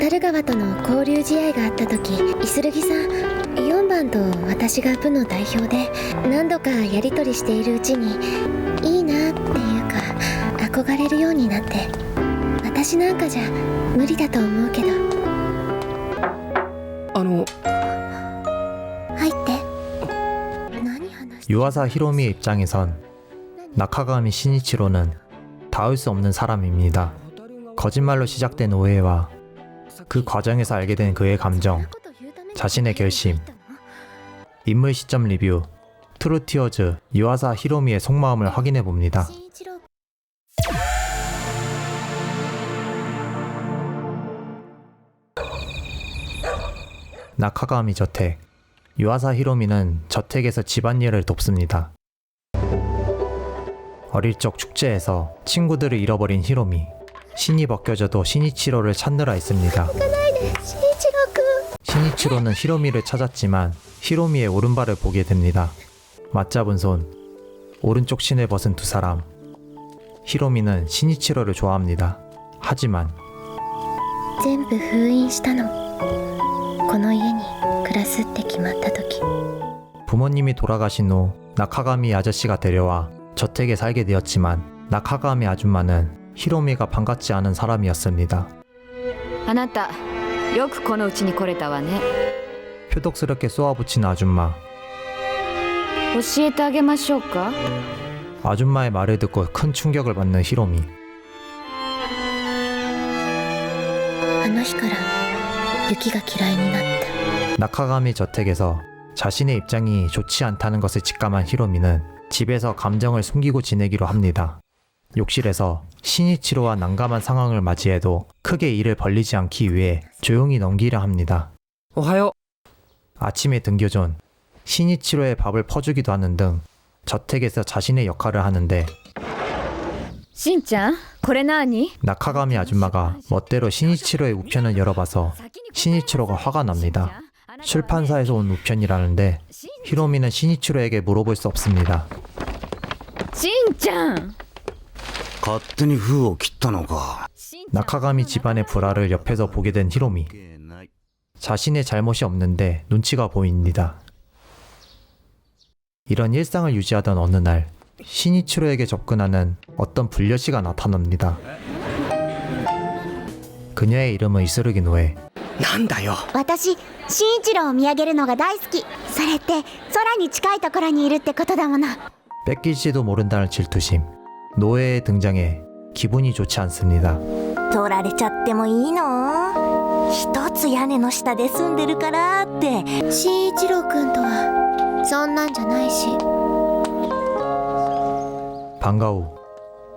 蛍川との交流試合があった時、イスルギさん4番と私が部の代表で何度かやり取りしているうちにいいなっていうか憧れるようになって、私なんかじゃ無理だと思うけど。入って。何話して。 유아사 히로미의 입장에선 나카가미 시니치로는 닿을 수 없는 사람입니다. 거짓말로 시작된 오해와 그 과정에서 알게 된 그의 감정, 자신의 결심. 인물 시점 리뷰 트루티어즈 유아사 히로미의 속마음을 확인해 봅니다. 나카가미 저택. 유아사 히로미는 저택에서 집안일을 돕습니다. 어릴 적 축제에서 친구들을 잃어버린 히로미. 신이 벗겨져도 시니치로를 찾느라 했습니다. 시니치로는 히로미를 찾았지만 히로미의 오른발을 보게 됩니다. 맞잡은 손, 오른쪽 신을 벗은 두 사람. 히로미는 시니치로를 좋아합니다. 하지만 全部封印したの。この家に暮らすって決まった時。 부모님이 돌아가신 후 나카가미 아저씨가 데려와 저택에 살게 되었지만 나카가미 아줌마는 히로미가 반갑지 않은 사람이었습니다. あなたよくこの家に来れたわね。 표독스럽게 쏘아붙인 아줌마. 教えてあげましょうか。 아줌마의 말을 듣고 큰 충격을 받는 히로미. あの日から雪が嫌いになった。 나카가미 저택에서 자신의 입장이 좋지 않다는 것을 직감한 히로미는 집에서 감정을 숨기고 지내기로 합니다. 욕실에서 시니치로와 난감한 상황을 맞이해도 크게 일을 벌리지 않기 위해 조용히 넘기려 합니다. 오하요. 아침에 등교 전 시니치로의 밥을 퍼주기도 하는 등 저택에서 자신의 역할을 하는데 しんちゃんこれ何。 나카가미 아줌마가 멋대로 시니치로의 우편을 열어봐서 시니치로가 화가 납니다. 출판사에서 온 우편이라는데 히로미는 시니치로에게 물어볼 수 없습니다. しんちゃん。勝手に封を切ったのか。 나카가미 집안의 불화를 옆에서 보게 된 히로미. 자신의 잘못이 없는데 눈치가 보입니다. 이런 일상을 유지하던 어느 날 시니치로에게 접근하는 어떤 불려시가 나타납니다. 그녀의 이름은 이스르기 노에. なんだよ。私、新一郎を見上げるのが大好き。それって空に近いところにいるってことだもの。 뺏길지도 모른다는 질투심. 노에의 등장에 기분이 좋지 않습니다. 取られちゃってもいいの？一つ屋根の下で住んでるからって。新一郎くんとはそんなんじゃないし。 방과 후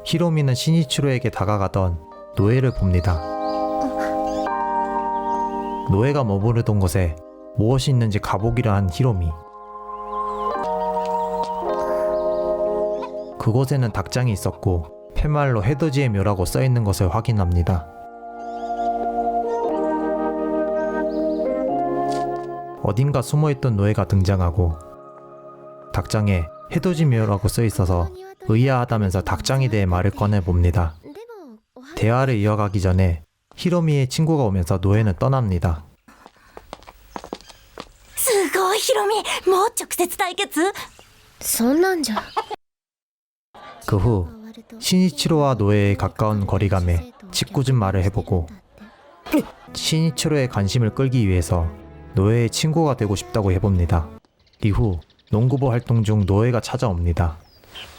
히로미는 시니치로에게 다가가던 노에를 봅니다. 노에가 머무르던 곳에 무엇이 있는지 가보기로 한 히로미. 그곳에는 닭장이 있었고 팻말로 해돋이의 묘라고 써있는 것을 확인합니다. 어딘가 숨어있던 노에가 등장하고 닭장에 해돋이 묘라고 써있어서 의아하다면서 닭장에 대해 말을 꺼내봅니다. 대화를 이어가기 전에 히로미의 친구가 오면서 노에는 떠납니다. すごいヒロミ、もう直接対決？そんなんじゃ。 그 후 시니치로와 노에의 가까운 거리감에 짓궂은 말을 해보고 시니치로의 관심을 끌기 위해서 노에의 친구가 되고 싶다고 해봅니다. 이후 농구부 활동 중 노에가 찾아옵니다.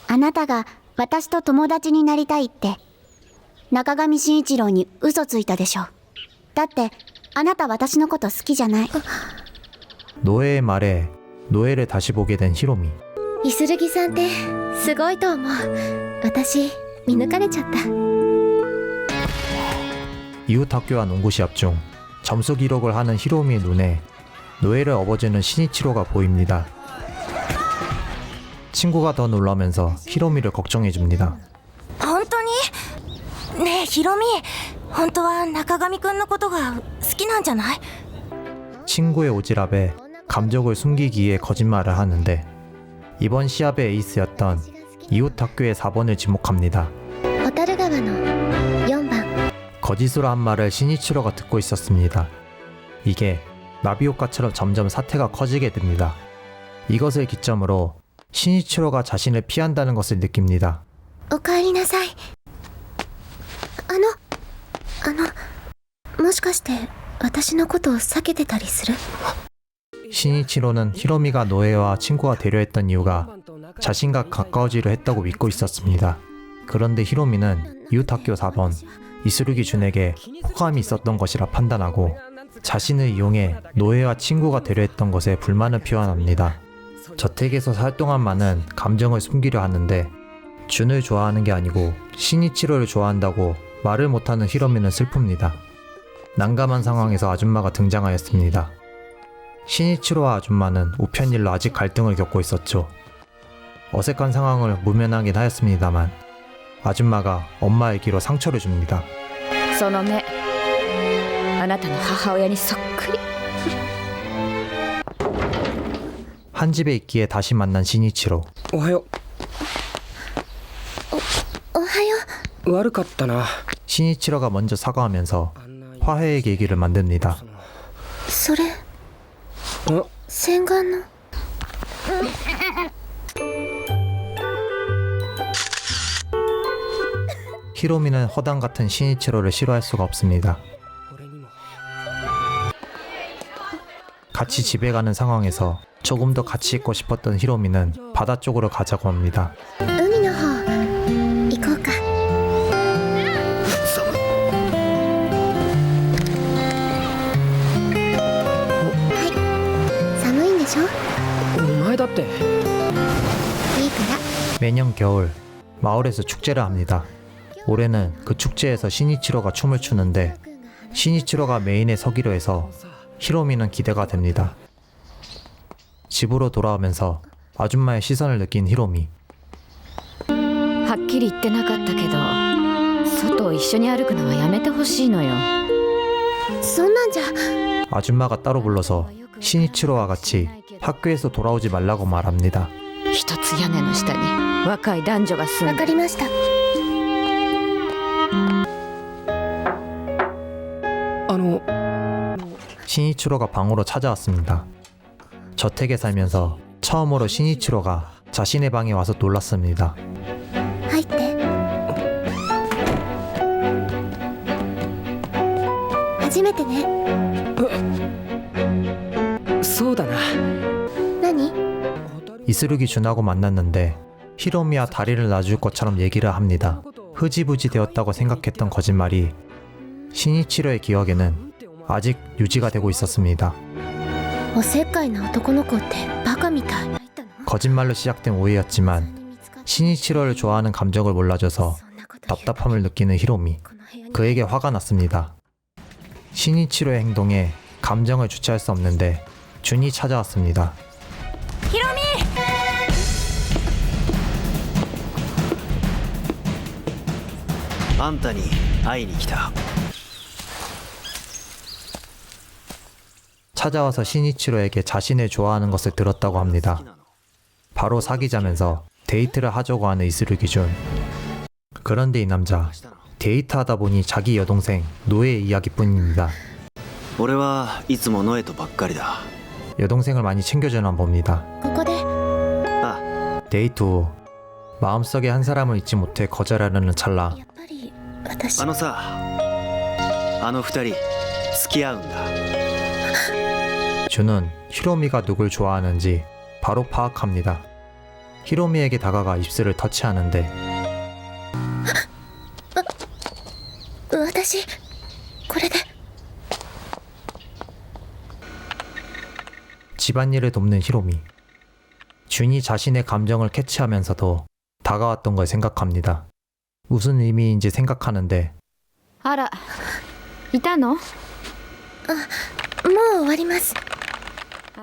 あなたが私と友達になりたいって中上慎一郎に嘘ついたでしょ。だってあなた私のこと好きじゃない。 노에의 말에 노에를 다시 보게 된 히로미. イスルギさんってすごいと思う。私見抜かれちゃった。 이웃 학교와 농구 시합 중 점수 기록을 하는 히로미의 눈에 노에를 업어주는 시니치로가 보입니다. 친구가 더 놀라면서 히로미를 걱정해줍니다. 本当に？ねえヒロミ、本当は中上くんのことが好きなんじゃない？ 친구의 오지랖에 감정을 숨기기 위해 거짓말을 하는데 이번 시합의 에이스였던 이웃 학교의 4번을 지목합니다. 蛍川の4番。 거짓으로 한 말을 신이치로가 듣고 있었습니다. 이게 나비 효과처럼 점점 사태가 커지게 됩니다. 이것을 기점으로 신이치로가 자신을 피한다는 것을 느낍니다. おかえりなさい。もしかして私のことを避けてたりする？ 신이치로는 히로미가 노에와 친구가 되려 했던 이유가 자신과 가까워지려 했다고 믿고 있었습니다. 그런데 히로미는 이웃학교 4번 이스루기 준에게 호감이 있었던 것이라 판단하고 자신을 이용해 노에와 친구가 되려 했던 것에 불만을 표현합니다. 저택에서 살 동안만은 감정을 숨기려 하는데 준을 좋아하는 게 아니고 신이치로를 좋아한다고 말을 못하는 히로미는 슬픕니다. 난감한 상황에서 아줌마가 등장하였습니다. 신이치로와 아줌마는 우편일로 아직 갈등을 겪고 있었죠. 어색한 상황을 무면하긴 하였습니다만 아줌마가 엄마 얘기로 상처를 줍니다. その目あなたの母親にそっくり 한 집에 있기에 다시 만난 신이치로. おはよおはよう悪かったな 신이치로가 먼저 사과하면서 화해의 계기를 만듭니다. う。それあ洗顔の。 히로미는 허당 같은 신이치로를 싫어할 수가 없습니다. 俺にも 같이 집에 가는 상황에서 조금 더 같이 있고 싶었던 히로미는 바다 쪽으로 가자고 합니다. 海の方行こうか。はい。寒いんでしょ？お前だっていいから。 매년 겨울 마을에서 축제를 합니다. 올해는 그 축제에서 신이치로가 춤을 추는데 신이치로가 메인에 서기로 해서 히로미는 기대가 됩니다. 집으로 돌아오면서 아줌마의 시선을 느낀 히로미. はっきり言ってなかったけど外を一緒に歩くのはやめてほしいのよそんなんじゃ。 아줌마가 따로 불러서 신이치로와 같이 학교에서 돌아오지 말라고 말합니다. 一つ屋根の下に若い男女が住わんでかりました。あの 신이치로가 방으로 찾아왔습니다. 저택에 살면서 처음으로 신이치로가 자신의 방에 와서 놀랐습니다. 入って。初めてね。そうだな何？ 이스루기 준하고 만났는데 히로미와 다리를 놔줄 것처럼 얘기를 합니다. 흐지부지 되었다고 생각했던 거짓말이 신이치로의 기억에는 아직 유지가 되고 있었습니다. おせっかいな男の子ってバカみたい。 거짓말로 시작된 오해였지만 신이치로를 좋아하는 감정을 몰라줘서 답답함을 느끼는 히로미. 그에게 화가 났습니다. 신이치로의 행동에 감정을 주체할 수 없는데 준이 찾아왔습니다. あんたに会いに来た。 찾아와서 신이치로에게 자신을 좋아하는 것을 들었다고 합니다. 바로 사귀자면서 데이트를 하자고 하는 이스루기 준. 그런데 이 남자 데이트하다 보니 자기 여동생 노에의 이야기뿐입니다. 俺はいつもノエとばっかりだ。 여동생을 많이 챙겨주나 봅니다. ここで。あ、 데이트 후 마음속에 한 사람을 잊지 못해 거절하려는 찰나 やっぱり私。あのさ、あの二人付き合うんだ。 준은 히로미가 누굴 좋아하는지 바로 파악합니다. 히로미에게 다가가 입술을 터치하는데 私これで。 집안일을 돕는 히로미. 준이 자신의 감정을 캐치하면서도 다가왔던 걸 생각합니다. 무슨 의미인지 생각하는데 あらいたのもう終わります。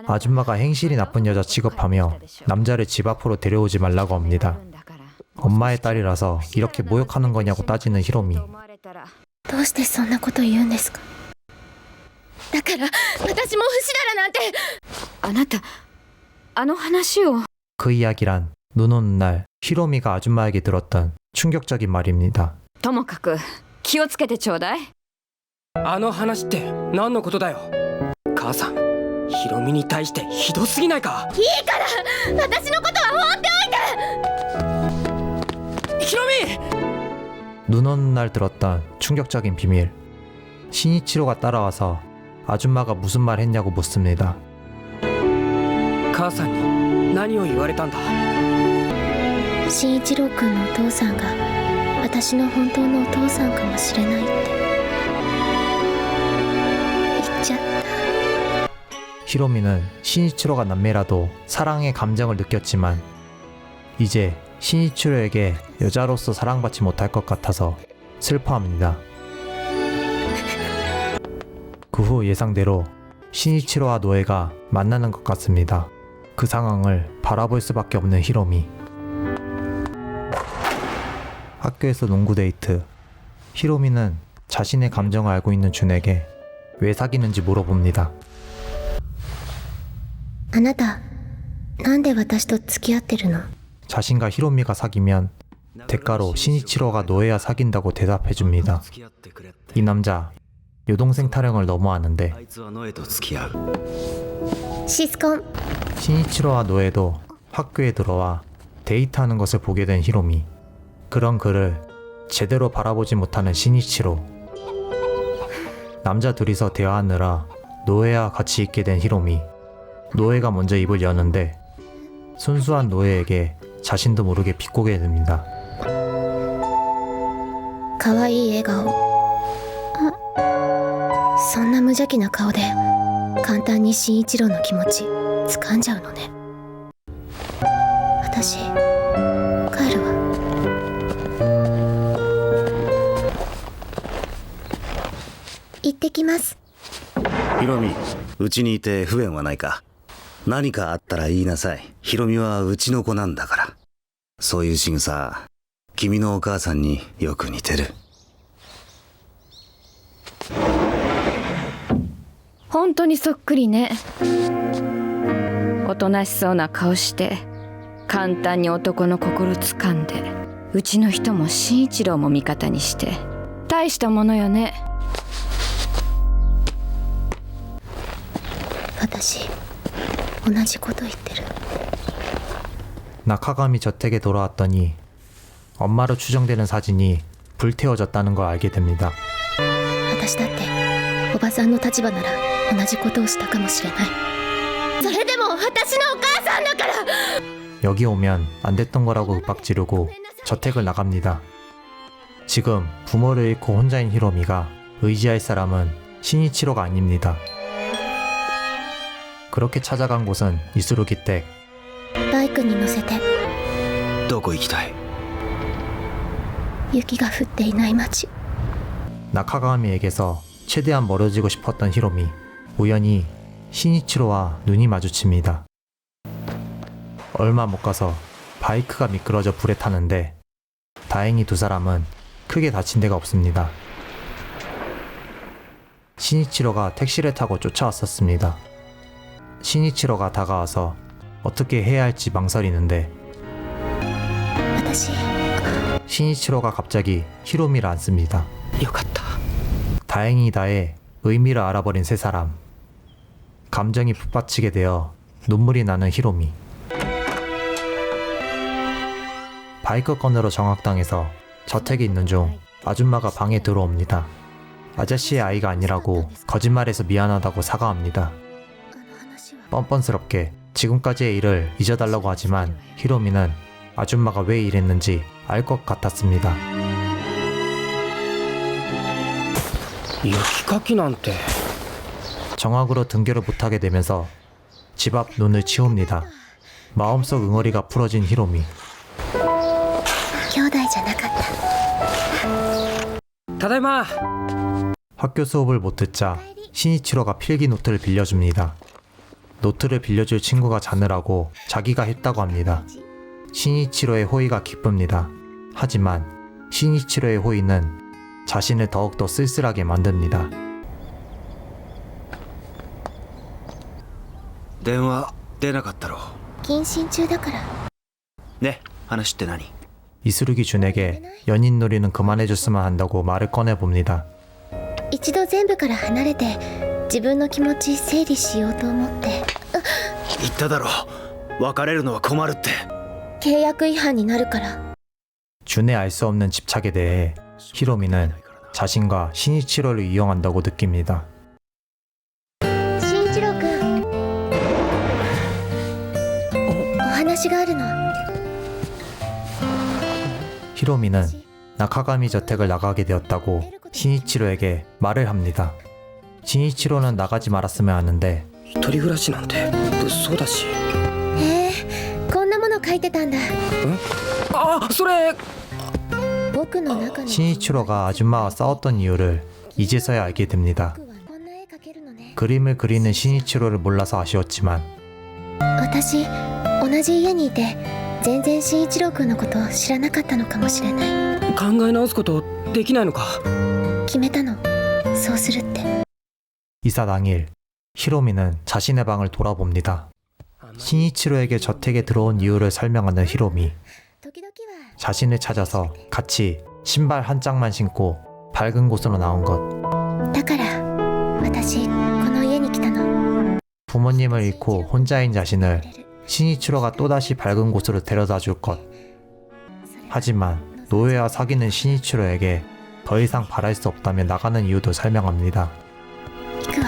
아줌마가 행실이 나쁜 여자 취급하며 남자를 집 앞으로 데려오지 말라고 합니다. 엄마의 딸이라서 이렇게 모욕하는 거냐고 따지는 히로미. どうしてそんなこと言うんですか？だから私も不死だらなんて。あなたあの話を 그 이야기란 눈 오는 날 히로미가 아줌마에게 들었던 충격적인 말입니다. ともかく気をつけてちょうだいあの話って何のことだよ。母さん、ヒロミに対してひどすぎないか。いいから私のことは放っておいて。ヒロミ! 눈 오는 날 들었던 충격적인 비밀. 신이치로가 따라와서 아줌마가 무슨 말 했냐고 묻습니다. 母さんに何を言われたんだ。新一郎君のお父さんが私の本当のお父さんかもしれないって言っちゃった。 히로미는 신이치로가 남매라도 사랑의 감정을 느꼈지만 이제 신이치로에게 여자로서 사랑받지 못할 것 같아서 슬퍼합니다. 그 후 예상대로 신이치로와 노에가 만나는 것 같습니다. 그 상황을 바라볼 수밖에 없는 히로미. 학교에서 농구 데이트. 히로미는 자신의 감정을 알고 있는 준에게 왜 사귀는지 물어봅니다. あなたなんで私と付き合ってるの？ 자신과 히로미가 사귀면 대가로 신이치로가 노에와 사귄다고 대답해줍니다. 이 남자 여동생 타령을 너무 하는데 あいつはノエと付き合う。シスコン 신이치로와 노에도 학교에 들어와 데이트하는 것을 보게 된 히로미. 그런 그를 제대로 바라보지 못하는 신이치로. 남자 둘이서 대화하느라 노에와 같이 있게 된 히로미. 노에가 먼저 입을 여는데 순수한 노에에게 자신도 모르게 비꼬게 됩니다. かわいい笑顔。そんな無邪気な顔で簡単に新一郎の気持ち掴んじゃうのね。私帰るわ。行ってきます。ヒロミ、うちにいて不便はないか。何かあったら言いなさい。ヒロミはうちの子なんだから。そういう仕草、君のお母さんによく似てる。本当にそっくりね。おとなしそうな顔して簡単に男の心掴んで、うちの人も慎一郎も味方にして大したものよね。私同じこと言ってる。 낙하감이 저택에 돌아왔더니 엄마로 추정되는 사진이 불태워졌다는 걸 알게 됩니다. 私だっておばさんの立場なら同じことをしたかもしれない。それでも私のお母さんだから。 여기 오면 안 됐던 거라고 윽박지르고 저택을 나갑니다. 지금 부모를 잃고 혼자인 히로미가 의지할 사람은 신이치로가 아닙니다. 그렇게 찾아간 곳은 이수루기 댁. バイクに乗せてどこ行きたい？雪が降っていない街。 낙하가미에게서 최대한 멀어지고 싶었던 히로미. 우연히 신이치로와 눈이 마주칩니다. 얼마 못 가서 바이크가 미끄러져 불에 타는데 다행히 두 사람은 크게 다친 데가 없습니다. 신이치로가 택시를 타고 쫓아왔었습니다. 신이치로가 다가와서 어떻게 해야 할지 망설이는데 私 신이치로가 갑자기 히로미를 안습니다. よかった。 다행이다의 의미를 알아버린 세 사람. 감정이 북받치게 되어 눈물이 나는 히로미. 바이크건으로 정확당해서 저택에 있는 중 아줌마가 방에 들어옵니다. 아저씨의 아이가 아니라고 거짓말해서 미안하다고 사과합니다. 뻔뻔스럽게 지금까지의 일을 잊어달라고 하지만 히로미는 아줌마가 왜 이랬는지 알 것 같았습니다. 雪かきなんて。 정확으로 등교를 못하게 되면서 집 앞 눈을 치웁니다. 마음속 응어리가 풀어진 히로미. 兄弟じゃなかった。ただいま。 학교 수업을 못 듣자 신이치로가 필기 노트를 빌려줍니다. 노트를 빌려줄 친구가 자느라고 자기가 했다고 합니다. 신이치로의 호의가 기쁩니다. 하지만 신이치로의 호의는 자신을 더욱더 쓸쓸하게 만듭니다. 電話出なかったろ。謹慎中だから。ね、話って何？ 이수르기 준에게 연인 놀이는 그만해줬으면 한다고 말을 꺼내봅니다. 一度全部から離れて自分の気持ち整理しようと思って。言っただろ別れるのは困るって。契約違反になるから。 준의 알 수 없는 집착에 대해 히로미는 자신과 신이치로를 이용한다고 느낍니다. 慎一郎くん、お話があるの。 히로미는 나카가미 저택을 나가게 되었다고 신이치로에게 말을 합니다. 신이치로는 나가지 말았으면 하는데 一人暮らしなんて物騒だし。へえ、こんなもの書いてたんだ。あ、それ僕の中の 신이치로가 아줌마와 싸웠던 이유를 이제서야 알게 됩니다. こんな絵描けるのね。 그림을 그리는 신이치로를 몰라서 아쉬웠지만 私、同じ家にいて全然慎一郎くんのことを知らなかったのかもしれない。考え直すことできないのか。決めたの、そうするって。 이사 당일 히로미는 자신의 방을 돌아봅니다. 신이치로에게 저택에 들어온 이유를 설명하는 히로미. 時々は 자신을 찾아서 같이 신발 한 짝만 신고 밝은 곳으로 나온 것. だから私この家に来たの。 부모님을 잃고 혼자인 자신을 신이치로가 또다시 밝은 곳으로 데려다 줄 것. 하지만 노예와 사귀는 신이치로에게 더 이상 바랄 수 없다며 나가는 이유도 설명합니다. 行くわ。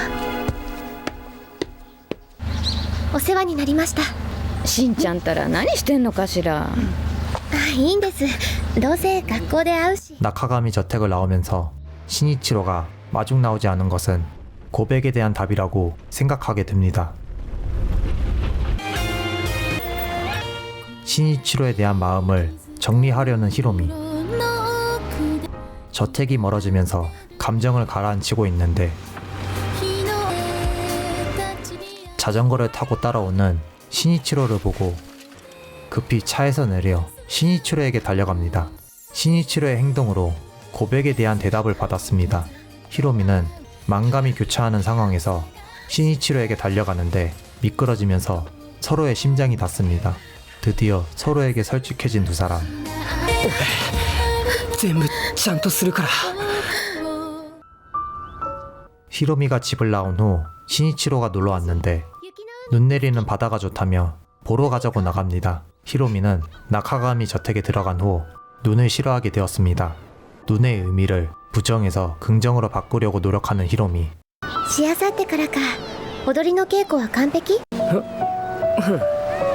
お世話になりました。しんちゃんたら何してんのかしら。あ、いいんです。どうせ学校で会うし。 나카가미 저택을 나오면서 신이치로가 마중 나오지 않은 것은 고백에 대한 답이라고 생각하게 됩니다. 신이치로에 대한 마음을 정리하려는 히로미. 저택이 멀어지면서 감정을 가라앉히고 있는데 자전거를 타고 따라오는 신이치로를 보고 급히 차에서 내려 신이치로에게 달려갑니다. 신이치로의 행동으로 고백에 대한 대답을 받았습니다. 히로미는 만감이 교차하는 상황에서 신이치로에게 달려가는데 미끄러지면서 서로의 심장이 닿습니다. 드디어 서로에게 설득해진 두 사람. 全部ちゃんとするから。 히로미가 집을 나온 후 신이치로가 놀러 왔는데 눈 내리는 바다가 좋다며 보러 가자고 나갑니다. 히로미는 나카가미 저택에 들어간 후 눈을 싫어하게 되었습니다. 눈의 의미를 부정해서 긍정으로 바꾸려고 노력하는 히로미. しあさってからか。踊りの稽古は完璧？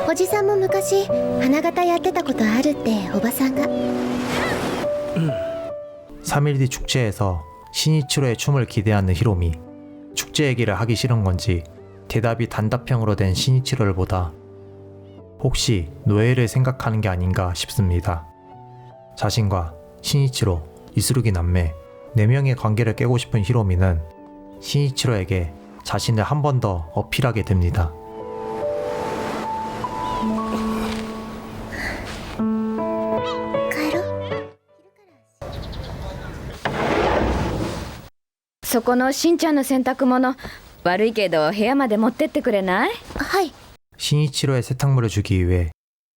おじさんも昔花形やってたことあるっておばさんが。 3일 뒤 축제에서 신이치로의 춤을 기대하는 히로미. 축제 얘기를 하기 싫은 건지 대답이 단답형으로 된 신이치로를 보다 혹시 노예를 생각하는 게 아닌가 싶습니다. 자신과 신이치로, 이수르기 남매 4명의 관계를 깨고 싶은 히로미는 신이치로에게 자신을 한 번 더 어필하게 됩니다. 帰ろう。 そこのしんちゃんの洗濯物悪いけど部屋まで持ってってくれない？はい。 신이치로의 세탁물을 주기 위해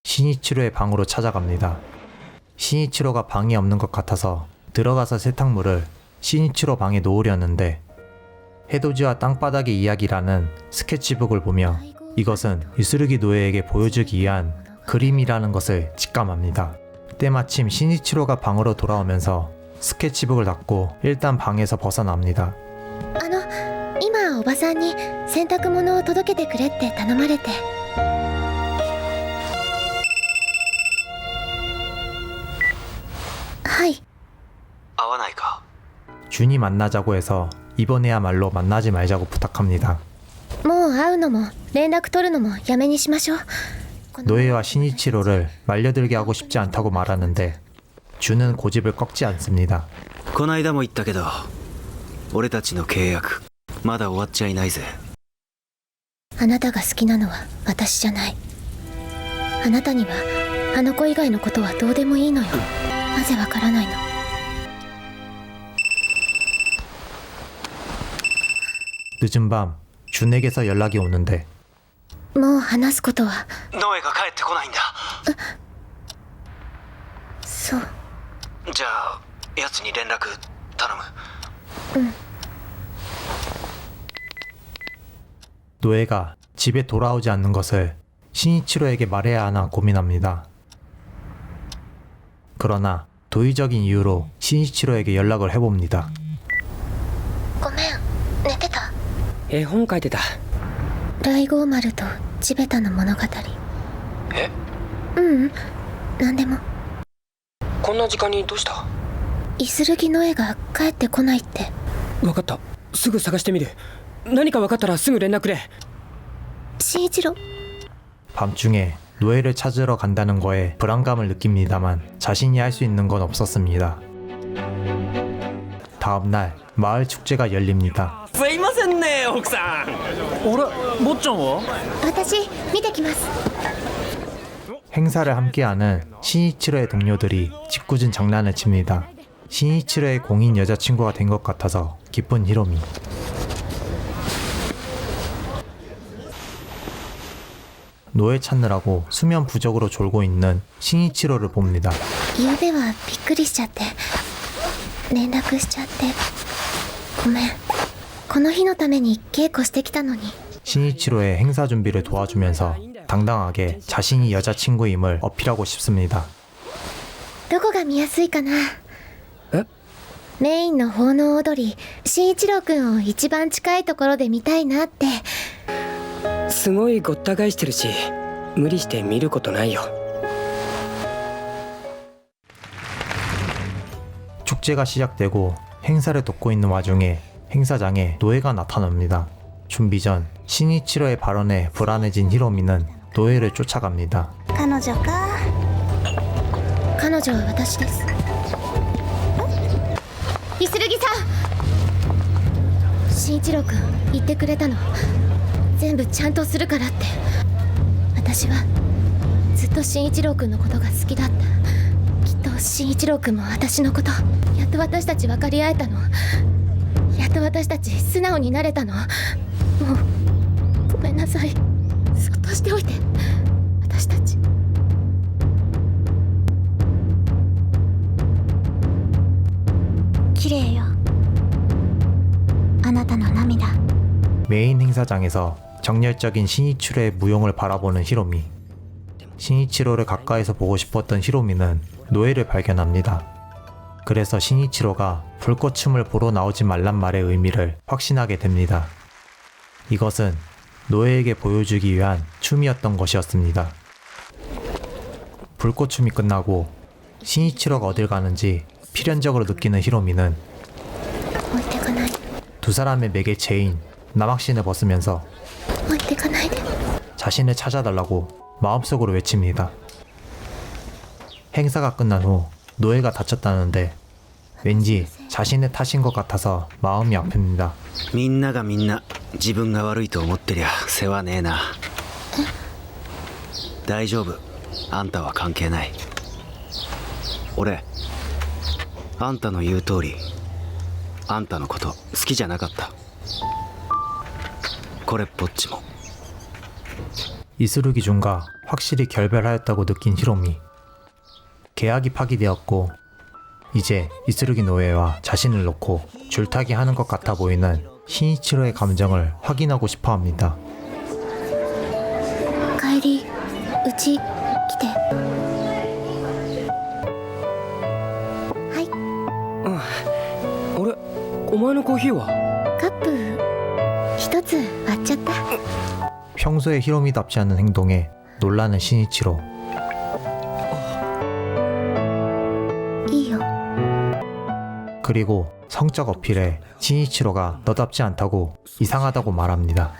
신이치로의 방으로 찾아갑니다. 신이치로가 방이 없는 것 같아서 들어가서 세탁물을 신이치로 방에 놓으려는데 해돋이와 땅바닥의 이야기라는 스케치북을 보며 이것은 이수르기 노예에게 보여주기 위한 그림이라는 것을 직감합니다. 때마침 신이치로가 방으로 돌아오면서 스케치북을 닫고 일단 방에서 벗어납니다. 今おばさんに洗濯物を届けてくれって頼まれて。はい。 合わないか。 준이 만나자고 해서 이번에야말로 만나지 말자고 부탁합니다. もう会うのも連絡取るのもやめにしましょう。 노예와 신이치로를 말려들게 하고 싶지 않다고 말하는데 준은 고집을 꺾지 않습니다. こないだも言ったけど俺たちの契約まだ終わっちゃいないぜ。あなたが好きなのは私じゃない。あなたにはあの子以外のことはどうでもいいのよ。なぜわからないの？ 늦은 밤 준에게서 연락이 오는데 もう話すことは。ノエが帰ってこないんだ。そう。じゃあ奴に連絡頼む。 노예가 집에 돌아오지 않는 것을 신이치로에게 말해야 하나 고민합니다. 그러나 도의적인 이유로 신이치로에게 연락을 해봅니다. ごめん寝てた。絵本書いてた。雷豪丸と地べたの物語。え？ううん何でも。こんな時間にどうした？イスルギの絵が帰ってこないって。分かった。すぐ探してみる。何か分かったらすぐ連絡くれ。新一郎。 밤중에 노예를 찾으러 간다는 거에 불안감을 느낍니다만 자신이 할 수 있는 건 없었습니다. 다음날 마을 축제가 열립니다. すいませんね奥さん。あれ坊ちゃんは？私見てきます。 행사를 함께하는 신이치로의 동료들이 짓궂은 장난을 칩니다. 신이치로의 공인 여자친구가 된 것 같아서 기쁜 히로미. 노예 찾느라고 수면 부족으로 졸고 있는 신이치로를 봅니다. 昨べはびっくりしちゃって連絡しちゃってごめん。この日のために稽古してきたのに。 신이치로의 행사 준비를 도와주면서 당당하게 자신이 여자친구임을 어필하고 싶습니다. どこが見やすいかな。え？メインの奉納踊り、新一郎くんを一番近いところで見たいなって。すごいごった返してるし、無理して見ることないよ。 축제가 시작되고 행사를 돕고 있는 와중에 행사장에 노예가 나타납니다. 준비 전 신이치로의 발언에 불안해진 히로미는 노예를 쫓아갑니다. 彼女か。彼女は私です。イスルギさん。新一郎くん言ってくれたの。全部ちゃんとするからって。私はずっと新一郎くんのことが好きだった。きっと新一郎くんも私のこと。やっと私たち分かり合えたの。やっと私たち素直になれたの。もうごめんなさい。そっとしておいて。私たち。綺麗よ。あなたの涙。 메인 행사장에서 정열적인 신이치로의 무용을 바라보는 히로미. 신이치로를 가까이서 보고 싶었던 히로미는 노예를 발견합니다. 그래서 신이치로가 불꽃춤을 보러 나오지 말란 말의 의미를 확신하게 됩니다. 이것은 노예에게 보여주기 위한 춤이었던 것이었습니다. 불꽃춤이 끝나고 신이치로가 어딜 가는지 필연적으로 느끼는 히로미는 置いてかないで。 두 사람의 매개체인 남학신을 벗으면서 置いてかないで。 자신을 찾아달라고 마음속으로 외칩니다. 행사가 끝난 후 노예가 다쳤다는데 왠지 자신의 탓인 것 같아서 마음이 아픕니다. みんながみんな自分が悪いと思ってりゃ世話ねえな。大丈夫、あんたは関係ない。俺あんたの言う通りあんたのこと好きじゃなかった。これっぽっちも。 이스루기 준과 확실히 결별하였다고 느낀 히로미. 계약이 파기되었고 이제 이스루기 노예와 자신을 놓고 줄타기 하는 것 같아 보이는 신이치로의 감정을 확인하고 싶어 합니다. 帰りうち来て。はい。あれ、お前のコーヒーは？カップ一つ割っちゃった。 평소에 히로미답지 않은 행동에 놀라는 신이치로. いいよ。 그리고 성적 어필에 신이치로가 너답지 않다고 이상하다고 말합니다.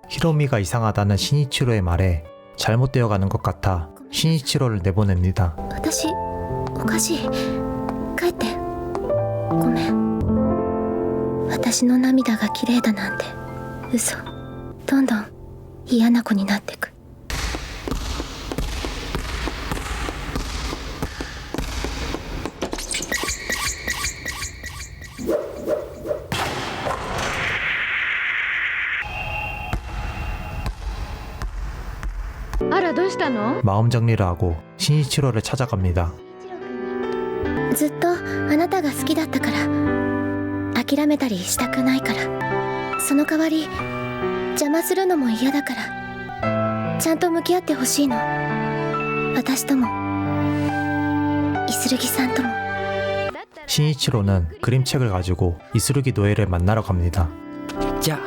히로미가 이상하다는 신이치로의 말에 잘못되어 가는 것 같아 신이치로를 내보냅니다. 私おかしい。帰って。ごめん。私の涙が綺麗だなんて嘘。どんどん嫌な子になってく。 あらどうしたの？ 마음 정리를 하고 신이치로를 찾아갑니다. ずっとあなたが好きだったから。諦めたりしたくないから。その代わり邪魔するのも嫌だからちゃんと向き合ってほしいの。私ともイスルギさんとも。 신이치로는 그림책을 가지고 이스루기 노예를 만나러 갑니다. じゃあ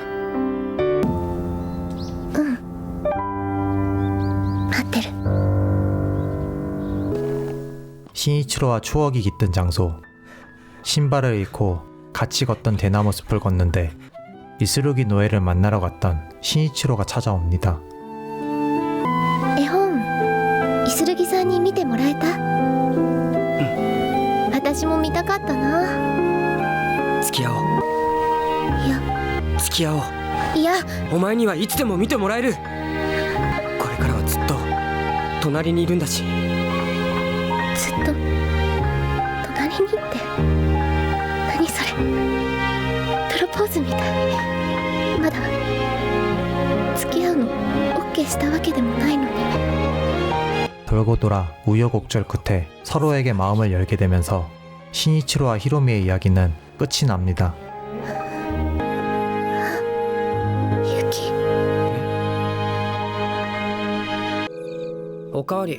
待ってる。 신이치로와 추억이 깃든 장소. 신발을 잃고 같이 걷던 대나무 숲을 걷는데 이스루기 노예를 만나러 갔던 신이치로가 찾아옵니다. 絵本イスルギさんに見てもらえた？私も見たかったな。付き合おう。いや付き合おう。いや、お前にはいつでも見てもらえる。これからはずっと隣にいるんだし。ずっと隣にって何それ？プロポーズみたい。まだ付き合うの OK したわけでもないのに。 돌고 돌아 우여곡절 끝에 서로에게 마음을 열게 되면서 신이치로와 히로미의 이야기는 끝이 납니다. ユキ、おかわり。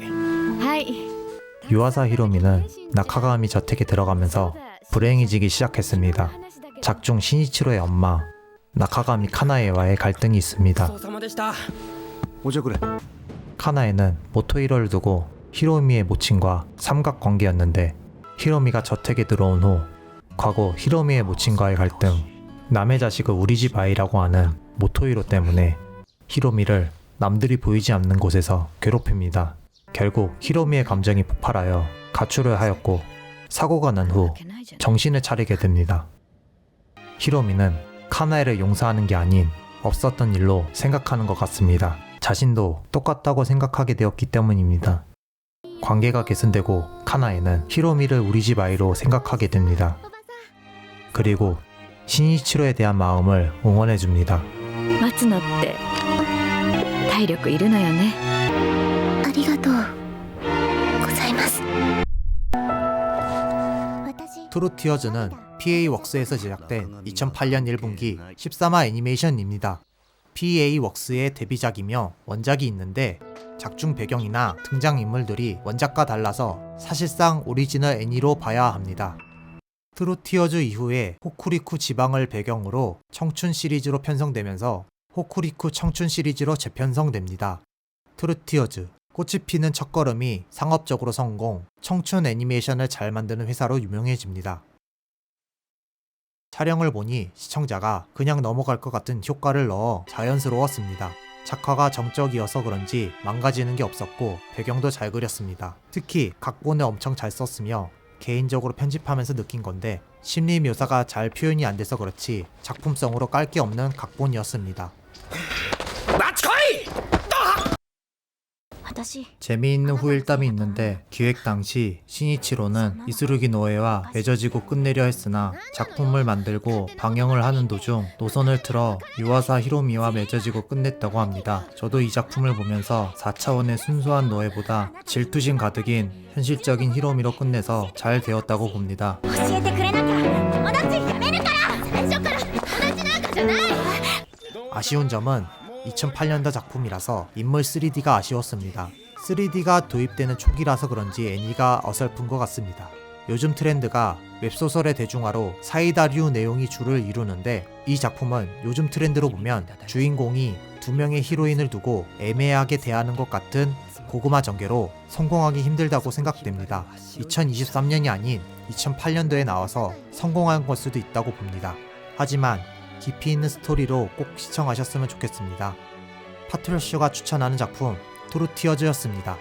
はい。 유아사 히로미는 나카가미 저택에 들어가면서 불행해지기 시작했습니다. 작중 신이치로의 엄마 나카가미 카나에와의 갈등이 ごち 있습니다. そうさまでした。お茶くれ。 카나에는 모토히로를 두고 히로미의 모친과 삼각관계였는데 히로미가 저택에 들어온 후 과거 히로미의 모친과의 갈등, 남의 자식을 우리 집 아이라고 하는 모토히로 때문에 히로미를 남들이 보이지 않는 곳에서 괴롭힙니다. 결국 히로미의 감정이 폭발하여 가출을 하였고 사고가 난 후 정신을 차리게 됩니다. 히로미는 카나에를 용서하는 게 아닌 없었던 일로 생각하는 것 같습니다. 자신도 똑같다고 생각하게 되었기 때문입니다. 관계가 개선되고 카나에는 히로미를 우리 집 아이로 생각하게 됩니다. 그리고 신이치로에 대한 마음을 응원해줍니다. 待つのって体力いるのよね。ありがとうございます。私 트루티어즈는 PA웍스에서 제작된 2008년 1분기 13화 애니메이션입니다. PA웍스의 데뷔작이며 원작이 있는데 작중 배경이나 등장인물들이 원작과 달라서 사실상 오리지널 애니로 봐야 합니다. 트루티어즈 이후에 호쿠리쿠 지방을 배경으로 청춘 시리즈로 편성되면서 호쿠리쿠 청춘 시리즈로 재편성됩니다. 트루티어즈, 꽃이 피는 첫걸음이 상업적으로 성공, 청춘 애니메이션을 잘 만드는 회사로 유명해집니다. 촬영을 보니 시청자가 그냥 넘어갈 것 같은 효과를 넣어 자연스러웠습니다. 작화가 정적이어서 그런지 망가지는 게 없었고 배경도 잘 그렸습니다. 특히 각본을 엄청 잘 썼으며 개인적으로 편집하면서 느낀 건데 심리 묘사가 잘 표현이 안 돼서 그렇지 작품성으로 깔 게 없는 각본이었습니다. マッチ来い。 私 재미있는 후일담이 있는데 기획 당시 신이치로는 이스루기 노예와 맺어지고 끝내려 했으나 작품을 만들고 방영을 하는 도중 노선을 틀어 유아사 히로미와 맺어지고 끝냈다고 합니다. 저도 이 작품을 보면서 4차원의 순수한 노예보다 질투심 가득인 현실적인 히로미로 끝내서 잘 되었다고 봅니다. 教えてくれなきゃ友達やめるから。最初から友達なんかじゃない。 아쉬운 점은 2008년도 작품이라서 인물 3D가 아쉬웠습니다. 3D가 도입되는 초기라서 그런지 애니가 어설픈 것 같습니다. 요즘 트렌드가 웹소설의 대중화로 사이다류 내용이 주를 이루는데 이 작품은 요즘 트렌드로 보면 주인공이 두 명의 히로인을 두고 애매하게 대하는 것 같은 고구마 전개로 성공하기 힘들다고 생각됩니다. 2023년이 아닌 2008년도에 나와서 성공한 걸 수도 있다고 봅니다. 하지만 깊이 있는 스토리로 꼭 시청하셨으면 좋겠습니다. 파트러쇼가 추천하는 작품 트루티어즈였습니다.